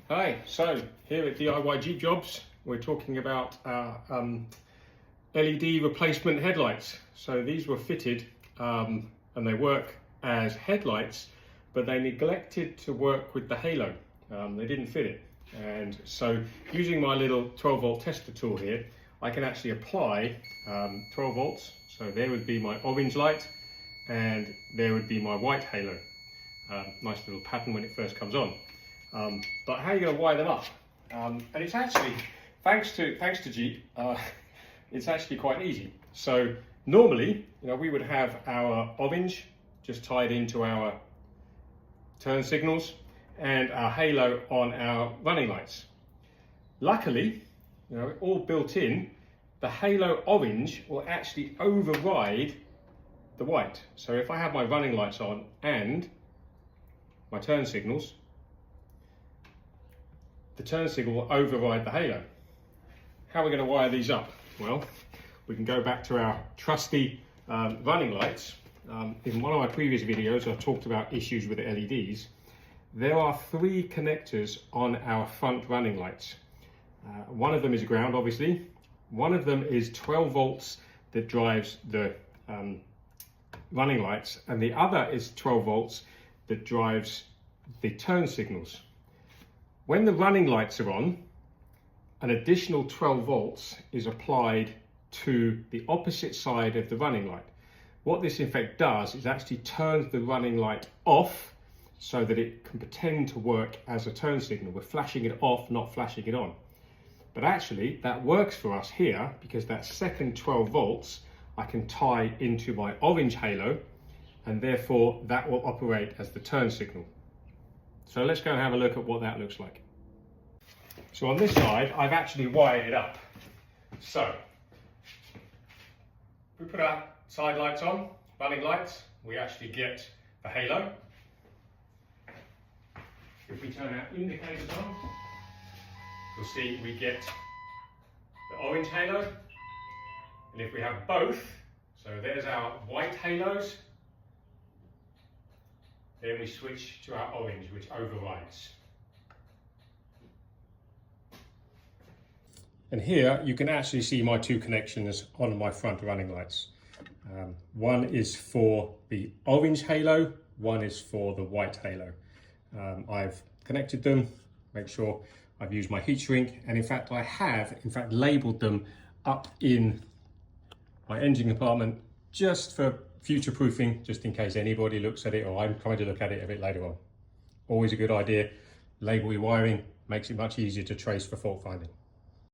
Hi, so here at DIY Jeep Jobs, we're talking about LED replacement headlights. So these were fitted and they work as headlights, but they neglected to work with the halo. They didn't fit it. And so using my little 12 volt tester tool here, I can actually apply 12 volts. So there would be my orange light and there would be my white halo. Nice little pattern when it first comes on. But how are you going to wire them up? And it's actually, thanks to Jeep, it's actually quite easy. So normally, we would have our orange just tied into our turn signals and our halo on our running lights. Luckily, all built in, the halo orange will actually override the white. So if I have my running lights on and my turn signals, the turn signal will override the halo. How are we going to wire these up? Well, we can go back to our trusty running lights. In one of my previous videos, I talked about issues with the LEDs. There are 3 connectors on our front running lights. One of them is ground, obviously. One of them is 12 volts that drives the running lights, and the other is 12 volts that drives the turn signals. When the running lights are on, an additional 12 volts is applied to the opposite side of the running light. What this in fact does is actually turns the running light off so that it can pretend to work as a turn signal. We're flashing it off, not flashing it on. But actually that works for us here because that second 12 volts I can tie into my orange halo, and therefore that will operate as the turn signal. So let's go and have a look at what that looks like. So on this side, I've actually wired it up. So we put our side lights on, running lights, we actually get the halo. If we turn our indicators on, you'll see we get the orange halo. And if we have both, so there's our white halos, then we switch to our orange, which overrides. And here you can actually see my 2 connections on my front running lights. One is for the orange halo, one is for the white halo. I've connected them, make sure I've used my heat shrink, and in fact I have labeled them up in my engine compartment just for future proofing, just in case anybody looks at it or I'm trying to look at it a bit later on. Always a good idea. Label your wiring, makes it much easier to trace for fault finding.